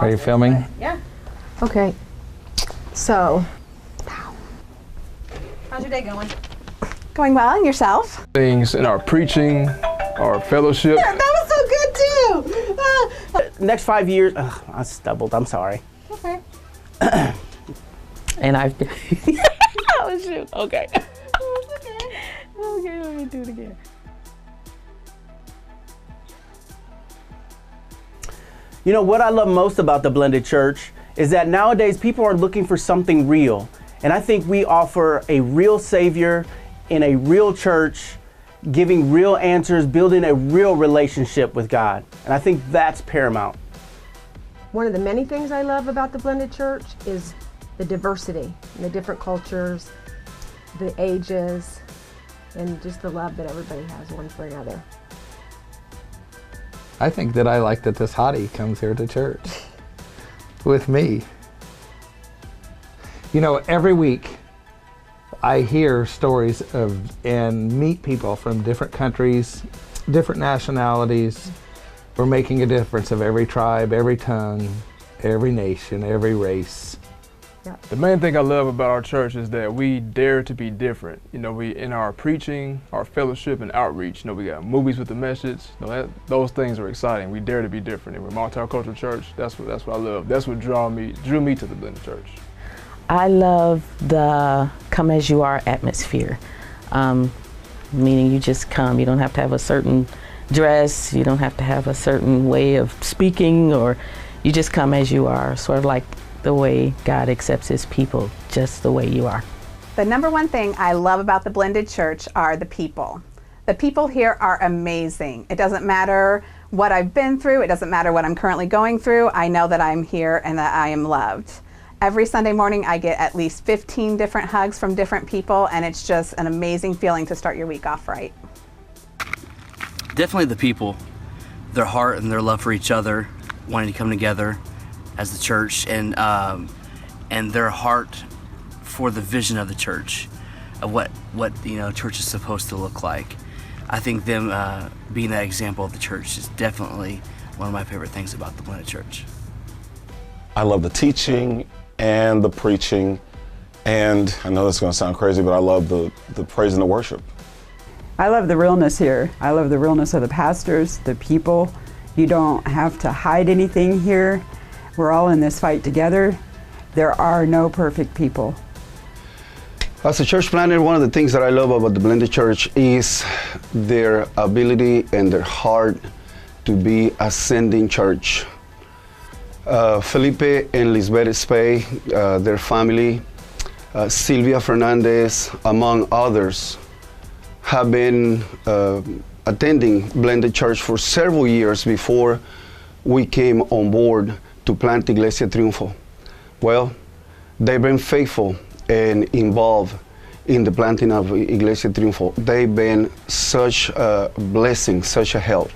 Are you filming? Yeah. Okay. So, How's your day going? going well, and yourself? Things in our preaching, our fellowship. That was so good too. Next 5 years, I stumbled, I'm sorry. Okay. And I've been, oh shoot, okay. Okay, let me do it again. You know, what I love most about the Blended Church is that nowadays people are looking for something real. And I think we offer a real Savior in a real church, giving real answers, building a real relationship with God. And I think that's paramount. One of the many things I love about the Blended Church is the diversity, the different cultures, the ages, and just the love that everybody has one for another. I think that I like that this hottie comes here to church with me. You know, every week I hear stories of and meet people from different countries, different nationalities. We're making a difference of every tribe, every tongue, every nation, every race. The main thing I love about our church is that we dare to be different. You know, we in our preaching, our fellowship, and outreach. You know, we got movies with the message. You know, those things are exciting. We dare to be different. And we're a multicultural church. That's what I love. That's what drew me to the Blended Church. I love the come as you are atmosphere, meaning you just come. You don't have to have a certain dress. You don't have to have a certain way of speaking, or you just come as you are, sort of like the way God accepts his people, just the way you are. The number one thing I love about the Blended Church are the people. The people here are amazing. It doesn't matter what I've been through. It doesn't matter what I'm currently going through. I know that I'm here and that I am loved. Every Sunday morning, I get at least 15 different hugs from different people, and it's just an amazing feeling to start your week off right. Definitely the people, their heart and their love for each other, wanting to come together as the church, and their heart for the vision of the church, of what church is supposed to look like. I think them being that example of the church is definitely one of my favorite things about the Blended Church. I love the teaching and the preaching, and I know this is going to sound crazy, but I love the praise and the worship. I love the realness here. I love the realness of the pastors, the people. You don't have to hide anything here. We're all in this fight together. There are no perfect people. As a church planner, one of the things that I love about the Blended Church is their ability and their heart to be a sending church. Felipe and Lisbeth Spey, their family, Silvia Fernandez, among others, have been attending Blended Church for several years before we came on board to plant Iglesia Triunfo. Well, they've been faithful and involved in the planting of Iglesia Triunfo. They've been such a blessing, such a help.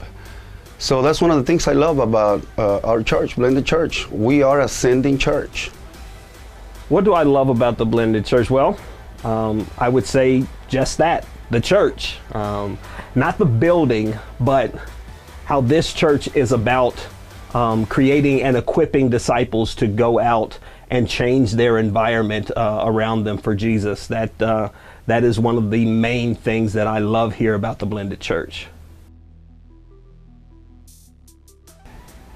So that's one of the things I love about our church, Blended Church. We are a sending church. What do I love about the Blended Church? Well, I would say just that, the church. Not the building, but how this church is about creating and equipping disciples to go out and change their environment around them for Jesus. That is one of the main things that I love here about the Blended Church.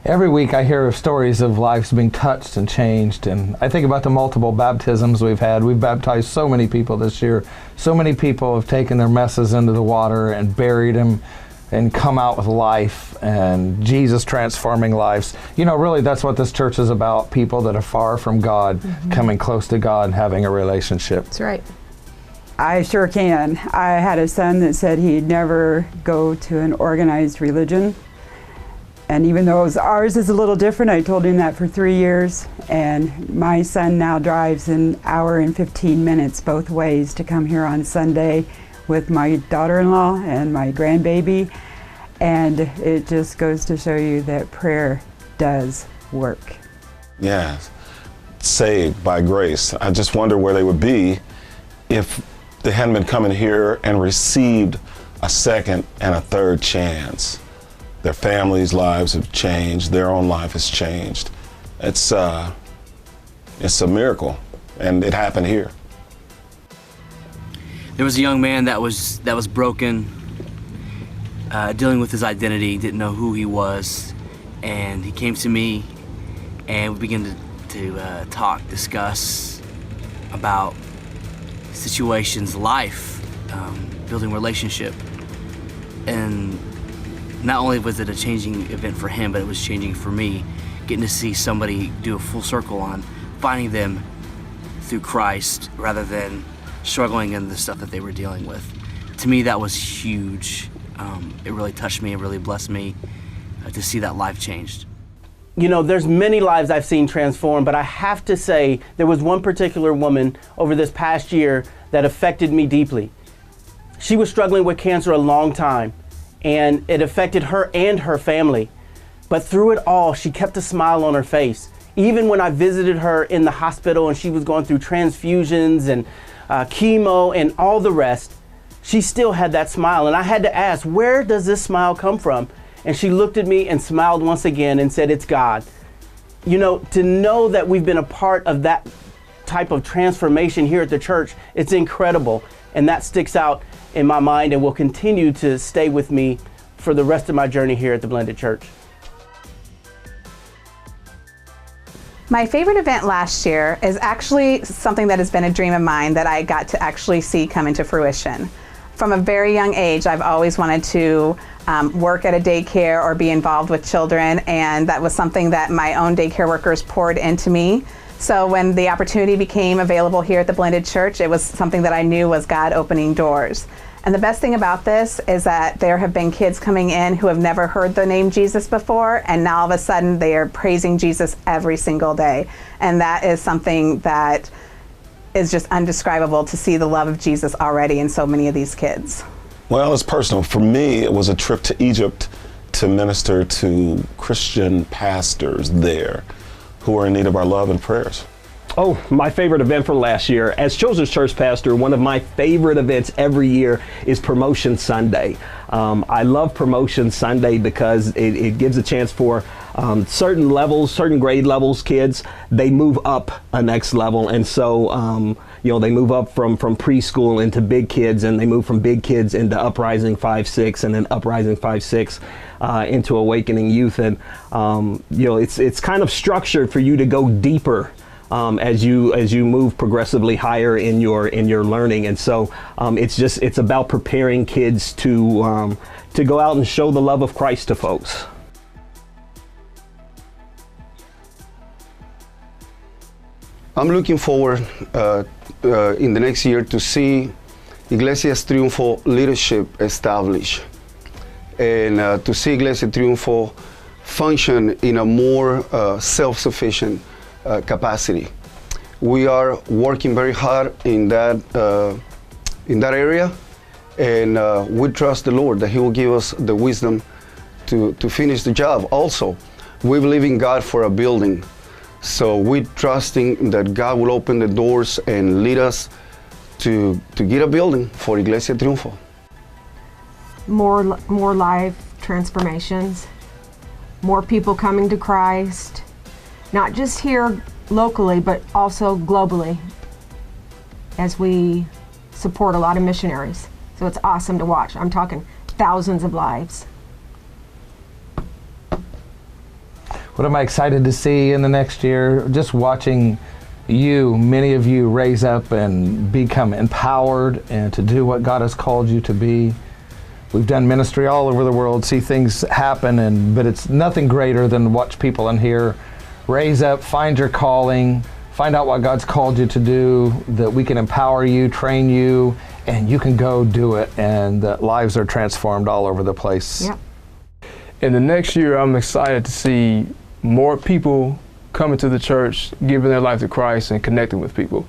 Every week I hear of stories of lives being touched and changed, and I think about the multiple baptisms we've had. We've baptized so many people this year. So many people have taken their messes into the water and buried them and come out with life and Jesus transforming lives. You know, really that's what this church is about, people that are far from God, coming close to God and having a relationship. That's right. I sure can. I had a son that said he'd never go to an organized religion. And even though ours is a little different, I told him that for 3 years. And my son now drives an hour and 15 minutes both ways to come here on Sunday with my daughter-in-law and my grandbaby. And it just goes to show you that prayer does work. Yes, saved by grace. I just wonder where they would be if they hadn't been coming here and received a second and a third chance. Their families' lives have changed, their own life has changed. it's a miracle, and it happened here. There was a young man that was broken, dealing with his identity, didn't know who he was, and he came to me, and we began to talk, discuss about situations, life, building relationship, and not only was it a changing event for him, but it was changing for me, getting to see somebody do a full circle on finding them through Christ rather than struggling in the stuff that they were dealing with. To me, that was huge. It really touched me, it really blessed me to see that life changed. You know, there's many lives I've seen transformed, but I have to say there was one particular woman over this past year that affected me deeply. She was struggling with cancer a long time, and it affected her and her family. But through it all, she kept a smile on her face. Even when I visited her in the hospital and she was going through transfusions and chemo and all the rest, she still had that smile. And I had to ask, where does this smile come from? And she looked at me and smiled once again and said, it's God. You know, to know that we've been a part of that type of transformation here at the church, it's incredible. And that sticks out in my mind and will continue to stay with me for the rest of my journey here at the Blended Church. My favorite event last year is actually something that has been a dream of mine that I got to actually see come into fruition. From a very young age, I've always wanted to work at a daycare or be involved with children, and that was something that my own daycare workers poured into me. So when the opportunity became available here at the Blended Church, it was something that I knew was God opening doors. And the best thing about this is that there have been kids coming in who have never heard the name Jesus before, and now all of a sudden they are praising Jesus every single day. And that is something that is just undescribable, to see the love of Jesus already in so many of these kids. Well, it's personal. For me, it was a trip to Egypt to minister to Christian pastors there who are in need of our love and prayers. Oh, my favorite event from last year. As Children's Church pastor, one of my favorite events every year is Promotion Sunday. I love Promotion Sunday because it gives a chance for certain levels, certain grade levels kids, they move up a next level. And so, you know, they move up from preschool into big kids, and they move from big kids into Uprising 5-6, and then Uprising 5-6 into Awakening Youth. And, you know, it's kind of structured for you to go deeper as you move progressively higher in your learning. And so it's about preparing kids to go out and show the love of Christ to folks. I'm looking forward in the next year to see Iglesias Triunfo leadership established, and to see Iglesia Triunfo function in a more self-sufficient capacity. We are working very hard in that area, and we trust the Lord that He will give us the wisdom to finish the job. Also, we believe in God for a building, so we're trusting that God will open the doors and lead us to get a building for Iglesia Triunfo. More life transformations, more people coming to Christ, not just here locally, but also globally, as we support a lot of missionaries. So it's awesome to watch. I'm talking thousands of lives. What am I excited to see in the next year? Just watching you, many of you, raise up and become empowered and to do what God has called you to be. We've done ministry all over the world, see things happen, but it's nothing greater than watch people in here raise up, find your calling, find out what God's called you to do, that we can empower you, train you, and you can go do it, and that lives are transformed all over the place. Yep. In the next year, I'm excited to see more people coming to the church, giving their life to Christ and connecting with people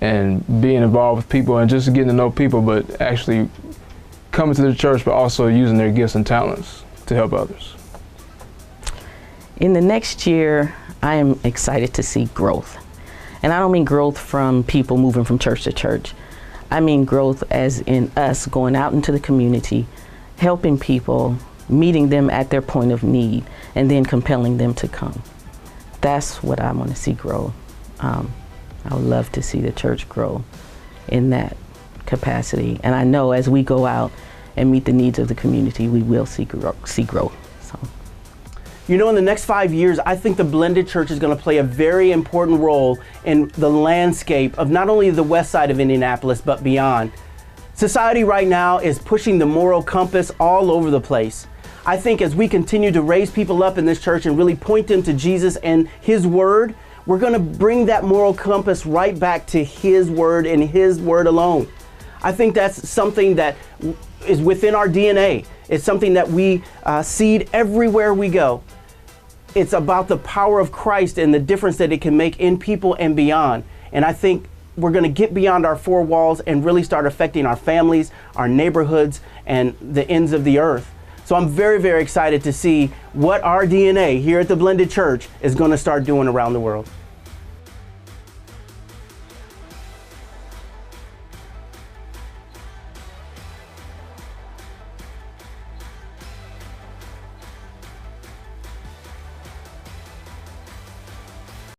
and being involved with people and just getting to know people, but actually coming to the church, but also using their gifts and talents to help others. In the next year, I am excited to see growth. And I don't mean growth from people moving from church to church. I mean growth as in us going out into the community, helping people, meeting them at their point of need, and then compelling them to come. that's what I want to see grow. I would love to see the church grow in that capacity. And I know as we go out and meet the needs of the community, we will see growth. So. You know, in the next 5 years, I think the blended church is going to play a very important role in the landscape of not only the west side of Indianapolis, but beyond. Society right now is pushing the moral compass all over the place. I think as we continue to raise people up in this church and really point them to Jesus and His Word, we're going to bring that moral compass right back to His Word and His Word alone. I think that's something that is within our DNA. It's something that we seed everywhere we go. It's about the power of Christ and the difference that it can make in people and beyond. And I think we're going to get beyond our four walls and really start affecting our families, our neighborhoods, and the ends of the earth. So I'm very, very excited to see what our DNA here at the Blended Church is going to start doing around the world.